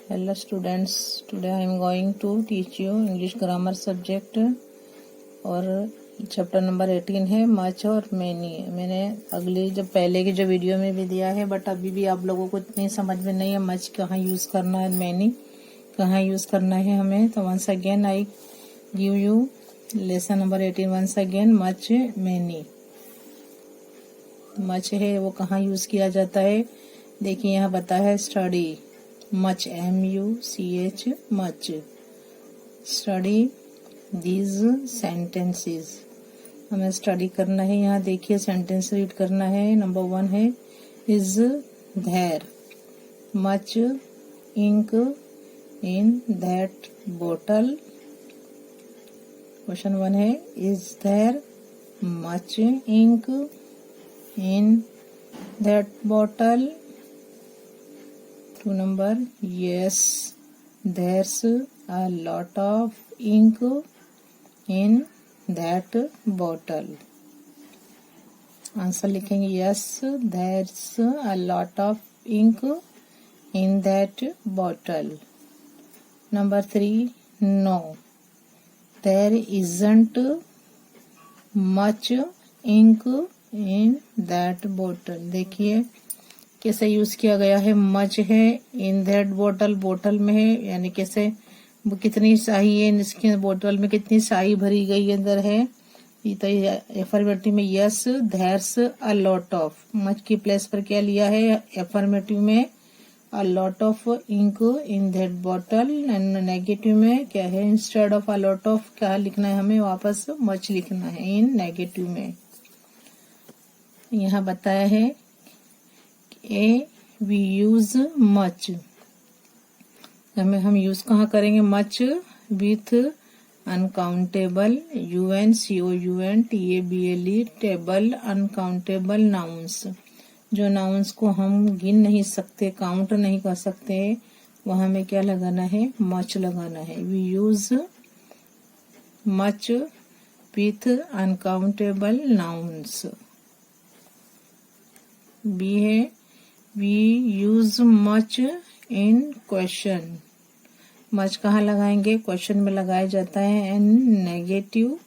Hello students, today I am going to teach you English grammar subject और chapter number 18 है much और many. मैंने अगली जब पहले की जो वीडियो में भी दिया है, बट अभी भी आप लोगों को इतनी समझ में नहीं है मच कहाँ यूज़ करना है, मैनी कहाँ यूज़ करना है हमें। तो once again I give you lesson number 18 once again much many. Much है वो कहाँ यूज़ किया जाता है, देखिए यहाँ बता है study much MUCH much. Study these sentences, हमें स्टडी करना है। यहाँ देखिए सेंटेंस रीड करना है। नंबर 1 है is there much ink in that बोतल। क्वेश्चन 1 है is there much ink in that bottle. 2 number yes there's a lot of ink in that bottle। Answer लिखेंगे yes there's a lot of ink in that bottle। Number 3 no there isn't much ink in that bottle। देखिए कैसे use किया गया है, much है इन that बोतल, बोतल में है, यानी कैसे कितनी स्याही है इसके बोतल में, कितनी स्याही भरी गई अंदर है। तो एफर्मेटिव में yes there's a lot of, much की प्लेस पर क्या लिया है एफर्मेटिव में a lot of ink in that बोतल। एंड नेगेटिव में क्या है instead of a lot of क्या लिखना है हमें, वापस मच लिखना है इन नेगेटिव में। यहाँ बताया है वी यूज मच, हम यूज कहाँ करेंगे much with uncountable UNCOUNTABLE table uncountable nouns. जो नाउन्स को हम गिन नहीं सकते, काउंट नहीं कर सकते, वहां में क्या लगाना है मच लगाना है। We use much with uncountable nouns. B है we use much in question. Much कहाँ लगाएंगे, क्वेश्चन में लगाया जाता है। एंड नेगेटिव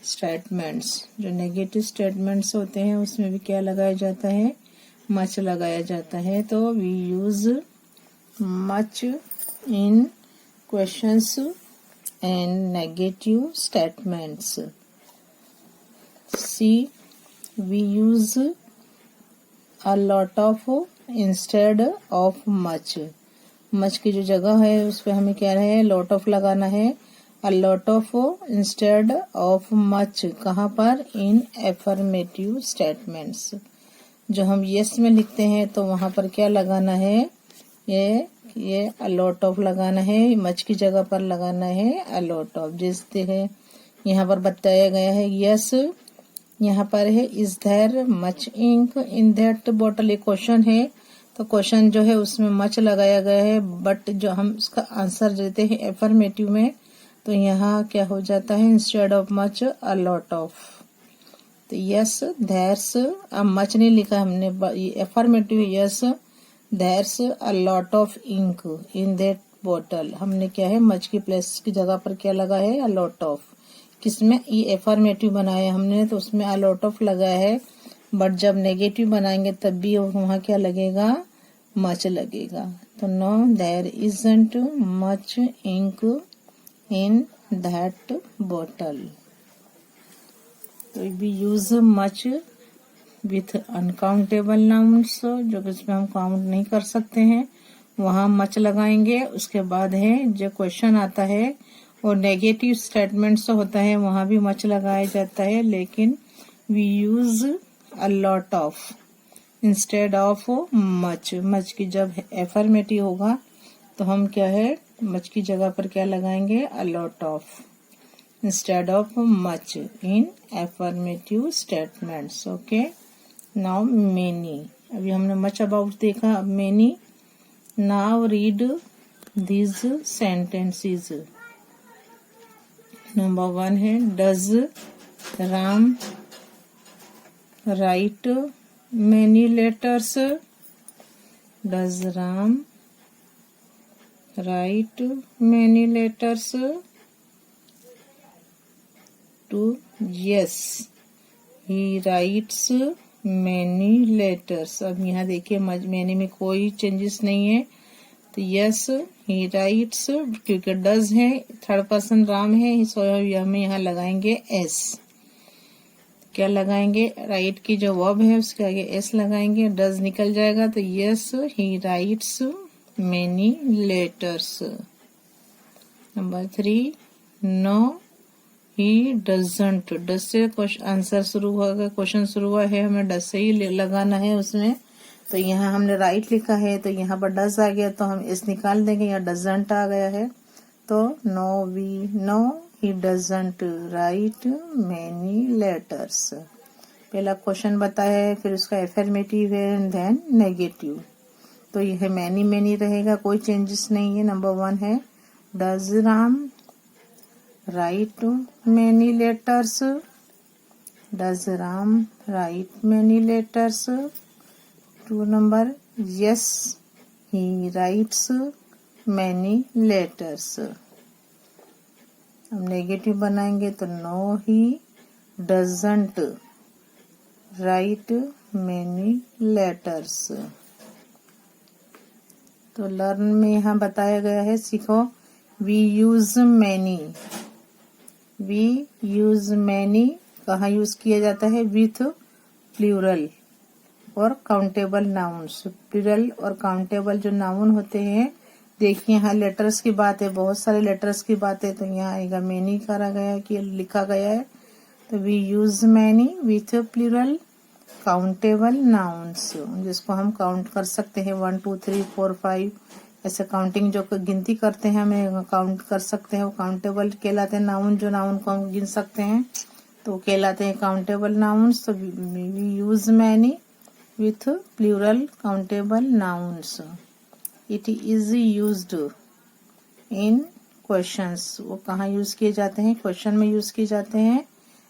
स्टेटमेंट्स, जो नेगेटिव स्टेटमेंट्स होते हैं उसमें भी क्या लगाया जाता है मच लगाया जाता है। तो we use much in questions and negative statements. See we use a lot of instead of much। Much की जो जगह है उस पे हमें क्या है lot of लगाना है। a lot of instead of much कहाँ पर in affirmative statements। जो हम yes में लिखते हैं तो वहां पर क्या लगाना है, ये a lot of लगाना है, मच की जगह पर लगाना है a lot of। जैसे है यहाँ पर बताया गया है yes, यहाँ पर है is there much ink in that bottle. एक क्वेश्चन है तो क्वेश्चन जो है उसमें मच लगाया गया है, बट जो हम उसका आंसर देते हैं एफर्मेटिव में तो यहाँ क्या हो जाता है instead of much a lot of. तो यस देयर्स मच नहीं लिखा हमने, affirmative yes there's a lot of ink in that bottle. हमने क्या है मच की प्लेस की जगह पर क्या लगा है अ लॉट ऑफ। किसमें ये एफर्मेटिव बनाया हमने तो उसमें अ लॉट ऑफ लगाया है, बट जब नेगेटिव बनाएंगे तब भी वहाँ क्या लगेगा मच लगेगा। तो no there isn't much ink in that bottle. तो we use much with uncountable nouns, जो इसमें हम काउंट नहीं कर सकते हैं वहाँ मच लगाएंगे। उसके बाद है जो क्वेश्चन आता है और नेगेटिव स्टेटमेंट्स होता है वहां भी मच लगाया जाता है, लेकिन we use a lot of instead of much. Much की जब एफर्मेटिव होगा तो हम क्या है मच की जगह पर क्या लगाएंगे अ lot of instead of much in affirmative statements. Okay now many, अभी हमने मच अबाउट देखा, अब many. Now read these sentences. Number 1 है does Ram right many letters. Does Ram write many letters to yes, he writes many letters। अब यहाँ देखिए many में कोई चेंजेस नहीं है, तो यस ही राइट्स, क्योंकि डज है, थर्ड पर्सन राम है, सो हमें यहाँ लगाएंगे एस। क्या लगाएंगे, राइट की जो वर्ब है उसके आगे एस लगाएंगे, डज निकल जाएगा, तो yes he writes many letters. Number 3, no he doesn't, does से आंसर शुरू हुआ, क्वेश्चन शुरू हुआ है, हमें डज से ही लगाना है उसमें। तो यहाँ हमने राइट लिखा है, तो यहाँ पर डज आ गया, तो हम इस निकाल देंगे, यहाँ डजंट आ गया है, तो no we no he doesn't write many letters. पहला क्वेश्चन बताया है, फिर उसका एफर्मेटिव है एंड देन नेगेटिव। तो यह मैनी मैनी रहेगा, कोई चेंजेस नहीं है। नंबर 1 है does Ram right many letters, does Ram right many letters. 2 number yes he writes many letters। अब नेगेटिव बनाएंगे तो no he doesn't write many letters। तो लर्न में यहाँ बताया गया है, सीखो we use many, we use many कहाँ यूज किया जाता है, विथ प्लूरल और काउंटेबल नाउन्स। प्लूरल और काउंटेबल जो नाउन होते हैं, देखिए यहाँ लेटर्स की बात है, बहुत सारे लेटर्स की बात है, तो यहाँ आएगा मैनी करा गया है कि लिखा गया है, तो we use many with plural countable nouns, जिसको हम काउंट कर सकते हैं 1 2 3 4 5 ऐसे काउंटिंग जो गिनती करते हैं हमें काउंट कर सकते हैं, वो काउंटेबल कहलाते हैं। नाउन जो नाउन को हम गिन सकते हैं तो कहलाते हैं काउंटेबल नाउन्स। तो we use many with plural countable nouns। It is used in questions। वो कहाँ यूज किए जाते हैं, क्वेश्चन में यूज किए जाते हैं।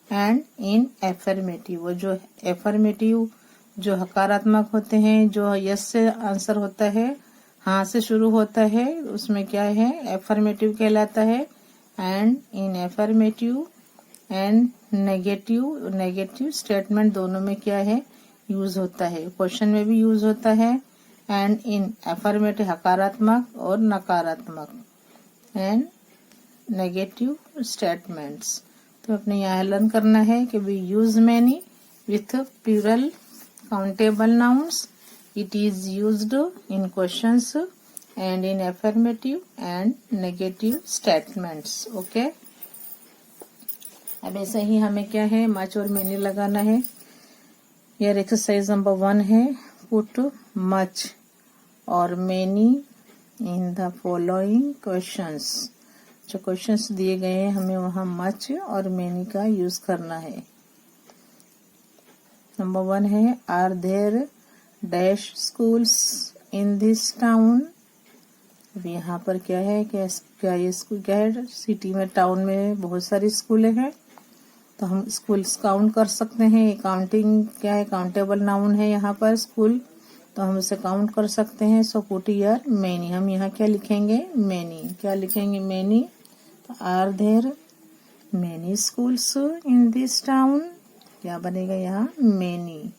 एंड इन एफर्मेटिव, वो जो एफर्मेटिव जो हकारात्मक होते हैं, जो यस से आंसर होता है, हाँ से शुरू होता है, उसमें क्या है, एफर्मेटिव कहलाता है। And in affirmative and negative statement दोनों में क्या है, यूज होता है। क्वेश्चन में भी यूज होता है। एंड इन एफर्मेटिव हकारात्मक और नकारात्मक, एंड नेगेटिव स्टेटमेंट्स। तो अपने यहाँ लर्न करना है कि we use many with plural countable nouns. It is used in questions and in affirmative and negative statements. Okay, अब ऐसे ही हमें क्या है, मच और मैनी लगाना है। यार एक्सरसाइज नंबर 1 है, पुट मच और many in the following questions. जो क्वेश्चंस दिए गए हैं हमें वहां मच और मैनी का यूज करना है। नंबर 1 है, are there dash schools in this town. अब यहाँ पर क्या है, क्या ये स्कूल क्या है, सिटी में, टाउन में बहुत सारी स्कूलें हैं, तो हम स्कूल्स काउंट कर सकते हैं। काउंटिंग क्या है, काउंटेबल नाउन है यहाँ पर स्कूल, तो हम इसे काउंट कर सकते हैं। सो पुट हियर मैनी, हम यहाँ क्या लिखेंगे, मैनी। क्या लिखेंगे, मैनी। तो are there many schools in this town, क्या बनेगा यहाँ, many.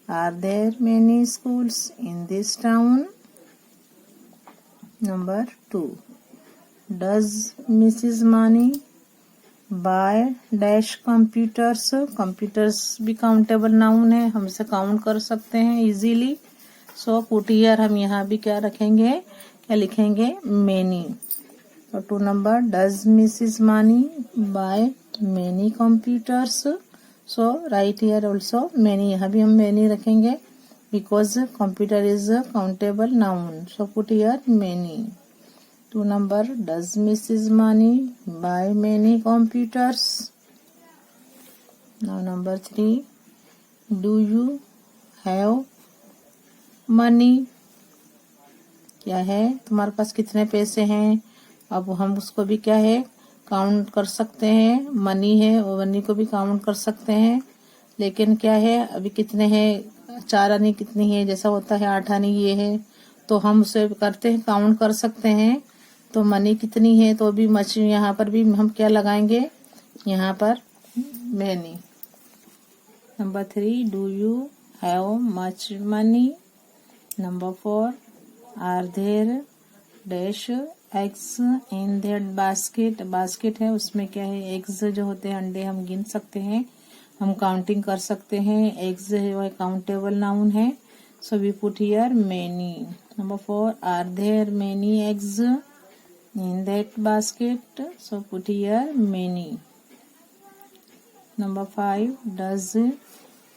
Are there many schools in this town. Number 2, does Mrs Mani buy dash computers. Computers भी काउंटेबल नाउन है, हम इसे काउंट कर सकते हैं इजीली। सो पुट हियर, हम यहाँ भी क्या रखेंगे, क्या लिखेंगे, मैनी। तो 2 number, does Mrs Mani by many computers. So right here also many, यहाँ भी हम मैनी रखेंगे because computer is a countable noun. So put here many. 2 number, does Mrs. Mani buy many computers? Now number 3, do you have money? क्या है, तुम्हारे पास कितने पैसे हैं। अब हम उसको भी क्या है, काउंट कर सकते हैं। मनी है, वो मनी को भी काउंट कर सकते हैं, लेकिन क्या है, अभी कितने हैं, 4 आने कितनी है, जैसा होता है 8 आने ये है, तो हम उसे करते हैं, काउंट कर सकते हैं। तो मनी कितनी है, तो भी मच यहाँ पर भी हम क्या लगाएंगे, यहाँ पर many. Number 3, do you have much money. Number 4, are there dash eggs in that basket. Basket है, उसमें क्या है, एग्स जो होते हैं अंडे हम गिन सकते हैं, हम काउंटिंग कर सकते हैं। एग्स है वह काउंटेबल नाउन है, so we put here many. Number 4, are there many eggs in that basket, so put here many. Number 5, does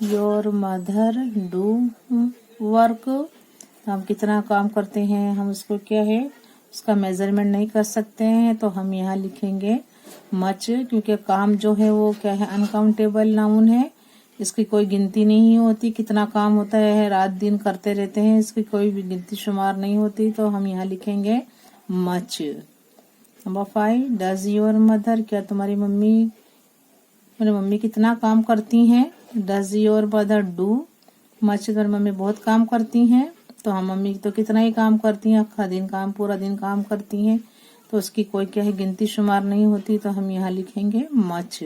your mother do work. हम कितना काम करते हैं, हम उसको क्या है, उसका मेजरमेंट नहीं कर सकते हैं, तो हम यहाँ लिखेंगे मच, क्योंकि काम जो है वो क्या है, अनकाउंटेबल नाउन है, इसकी कोई गिनती नहीं होती। कितना काम होता है, रात दिन करते रहते हैं, इसकी कोई भी गिनती शुमार नहीं होती, तो हम यहाँ लिखेंगे much. Number 5, does your mother, क्या तुम्हारी मम्मी, मेरी मम्मी कितना काम करती हैं। Does your mother do much, तुम्हारी मम्मी बहुत काम करती हैं, तो हम मम्मी तो कितना ही काम करती हैं, आखा दिन काम, पूरा दिन काम करती हैं, तो उसकी कोई क्या है गिनती शुमार नहीं होती, तो हम यहाँ लिखेंगे much,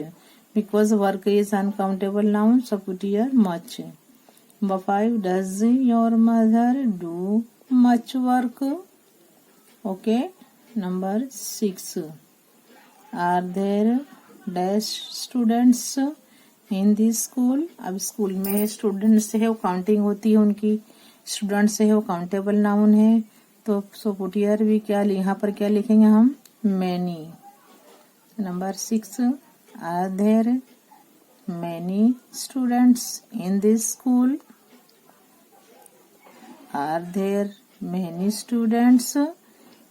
because work is uncountable noun, so put here much. Number 5, does your mother do much work. Okay. Number 6, are there dash students in this school. अब स्कूल में स्टूडेंट्स है वो काउंटिंग होती है उनकी, स्टूडेंट्स है वो काउंटेबल नाउन है, तो सो पुट हियर भी क्या, यहाँ पर क्या लिखेंगे हम, many. Number 6, are there many students in this school. Are there many students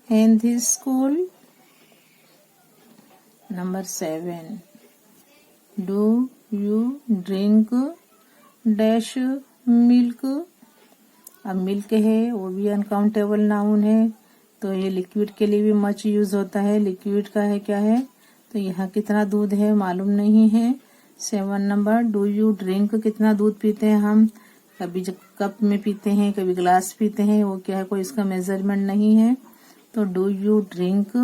in this school. Number 7, do you drink dash milk. अब मिल्क है वो भी अनकाउंटेबल नाउन है, तो ये लिक्विड के लिए भी मच यूज होता है। लिक्विड का है क्या है, तो यहाँ कितना दूध है मालूम नहीं है। 7 नंबर, डू यू ड्रिंक, कितना दूध पीते हैं हम, कभी कप में पीते हैं, कभी ग्लास पीते हैं, वो क्या है, कोई इसका मेजरमेंट नहीं है, तो do you drink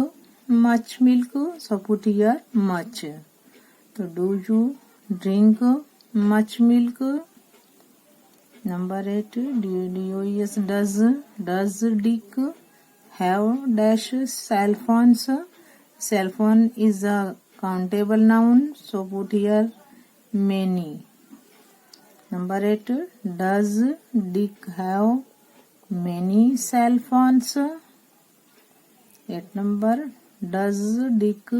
much milk, so put here much. तो do you drink much milk. Number 8, does Dick have dash cell phones? Cell phone is a countable noun, so put here many. Number 8, does Dick have many cell phones? 8 number, does Dick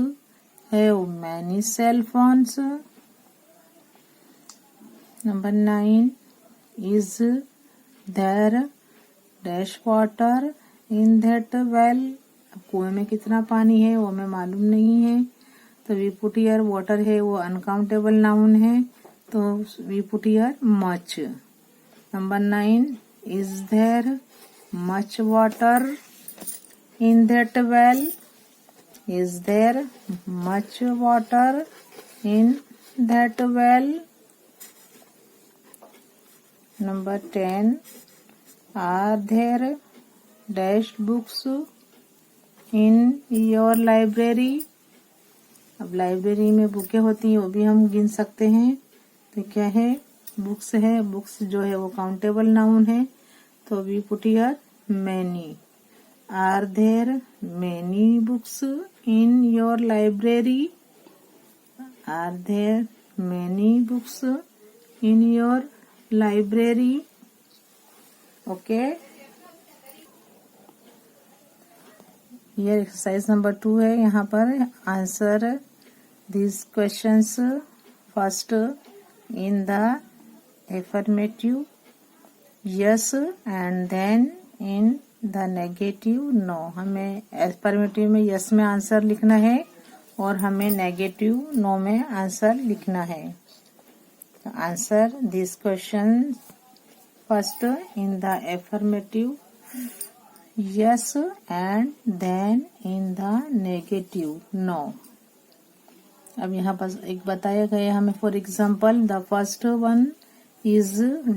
have many cell phones? Number 9, is there dash water in that well? अब कुएं में कितना पानी है वो हमें मालूम नहीं है, तो वी पुट हियर वाटर है वो अनकाउंटेबल नाउन है, तो we put here much. Number 9, is there much water in that well. Is there much water in that well. Number 10, are there dash books in your library? अब library में बुकें होती हैं वो भी हम गिन सकते हैं, तो क्या है, बुक्स है, बुक्स जो है वो काउंटेबल नाउन है, तो we put here many. Are there many books in your library. Are there many books in your library. Okay, ये एक्सरसाइज नंबर 2 है। यहाँ पर answer this questions first in the affirmative yes and then in the negative no. हमें affirmative में yes में answer लिखना है और हमें नेगेटिव नो में आंसर लिखना है। Answer this question first in the affirmative yes and then in the negative no. अब यहाँ पर एक बताया गया हमें, for example the first one is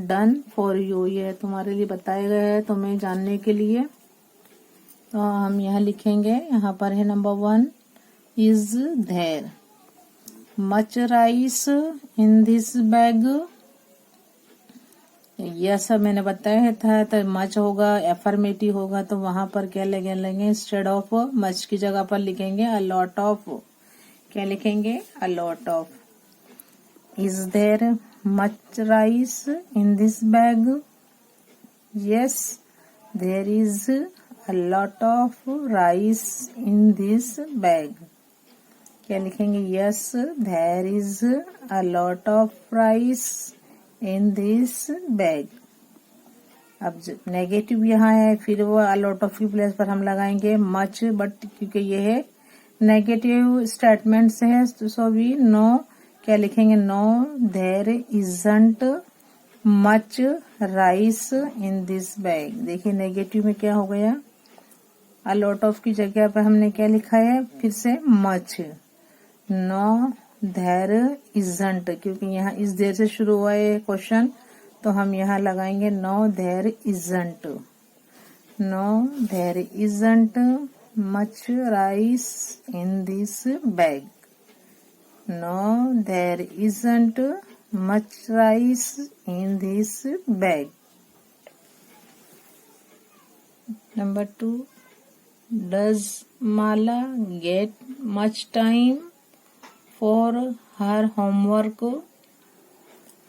done for you, ये तुम्हारे लिए बताया गया है तुम्हें जानने के लिए। तो हम यहाँ लिखेंगे, यहाँ पर है number 1 is there much rice in this bag. यह सब मैंने बताया था, तो मच होगा, एफर्मेटिव होगा, तो वहां पर क्या लेंगे इंस्टेड ऑफ मच की जगह पर लिखेंगे अ लॉट ऑफ। क्या लिखेंगे? A lot of. Is there much rice in this bag? Yes there is a lot of rice in this bag. क्या लिखेंगे? Yes there is a lot of rice in this bag. अब negative यहाँ है, फिर वो a lot of की place पर हम लगाएंगे मच, बट क्योंकि ये है नेगेटिव स्टेटमेंट्स है, सो वी नो। क्या लिखेंगे? No there isn't much rice in this bag. देखिए नेगेटिव में क्या हो गया, अ लॉट ऑफ की जगह पर हमने क्या लिखा है? फिर से मच। नो देयर इजंट, क्योंकि यहाँ इस देर से शुरू हुआ है क्वेश्चन, तो हम यहाँ लगाएंगे no there isn't. No there isn't much rice in this bag. No there isn't much rice in this bag. Number 2, does Mala get much time for her homework?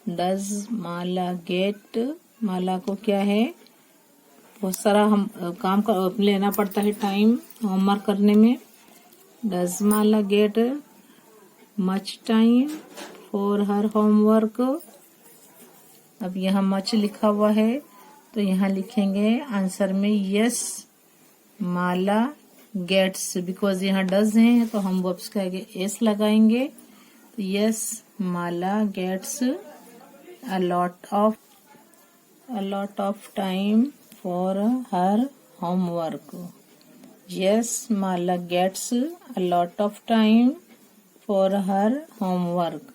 Does Mala get, Mala को क्या है, बहुत सारा हम काम का लेना पड़ता है टाइम होमवर्क करने में। Does Mala get much time for her homework? अब यहाँ मच लिखा हुआ है, तो यहाँ लिखेंगे आंसर में यस माला गेट्स, बिकॉज यहाँ डज है तो हम वर्ब्स के आगे एस लगाएंगे। तो yes Mala gets a lot of time for her homework. Yes Mala gets a lot of time for her homework.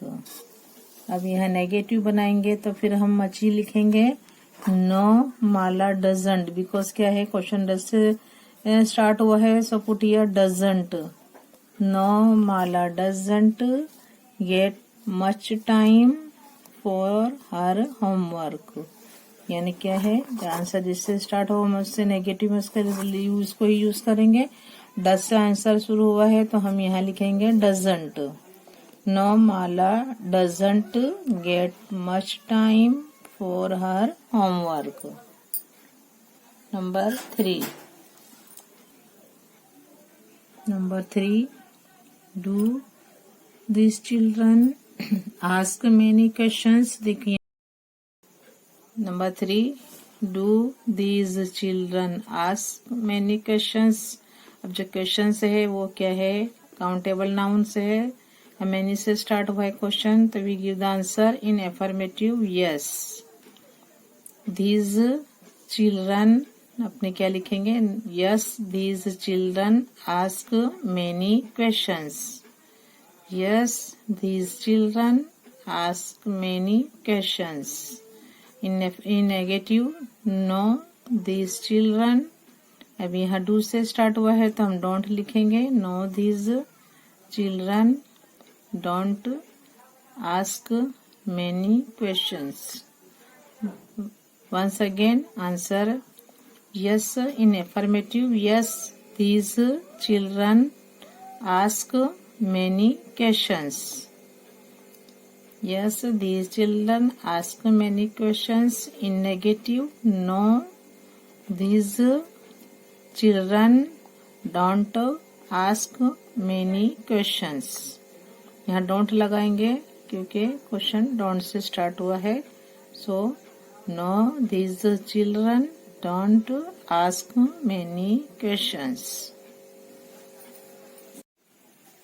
अब यहाँ नेगेटिव बनाएंगे, तो फिर हम मच ही लिखेंगे। नो माला डजंट, बिकॉज क्या है क्वेश्चन डज से स्टार्ट हुआ है, so put here doesn't. No Mala doesn't get much time for her homework. यानी क्या है, आंसर जिससे स्टार्ट हो उससे नेगेटिव में उसको ही यूज करेंगे। डज से आंसर शुरू हुआ है, तो हम यहाँ लिखेंगे doesn't. No Mala doesn't get much time for her homework. Number 3, do this children ask many questions? देखिए number 3, do these children ask many questions? अब जो क्वेश्चंस है वो क्या है, काउंटेबल नाउन से है, मेनी से स्टार्ट हुआ है क्वेश्चन, तो we give the answer in affirmative yes. These children, अपने क्या लिखेंगे? Yes these children ask many questions. Yes these children ask many questions. in negative no these children. अब यहाँ डू से स्टार्ट हुआ है, तो हम डोंट लिखेंगे। No these children don't ask many questions. once again answer yes in affirmative, yes these children ask many questions. Yes these children ask many questions. In negative no these children don't ask many questions. यहाँ don't लगाएंगे क्योंकि question don't से start हुआ है, so no these children don't ask many questions.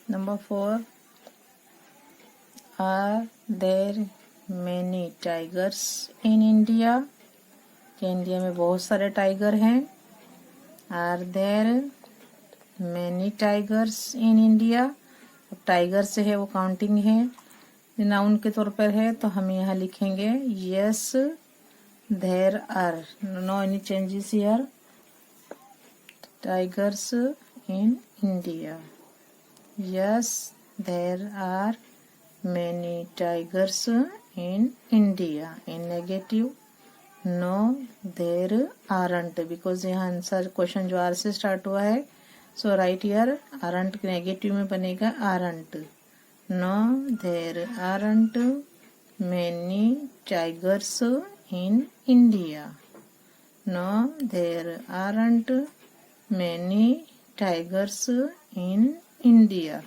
Number 4, are there many tigers in India? कि India में बहुत सारे टाइगर हैं। Are there many tigers in India? अब टाइगर से है वो काउंटिंग है, नाउन के तौर पर है, तो हम यहाँ लिखेंगे yes there are, no any changes here. tigers in India. Yes, there are many tigers in India. In negative, no, there aren't, because यहाँ आंसर क्वेश्चन जो आर से स्टार्ट हुआ है, सो राइट हियर aren't नेगेटिव में बनेगा aren't. No, there aren't many tigers in India. No, there aren't many tigers in India.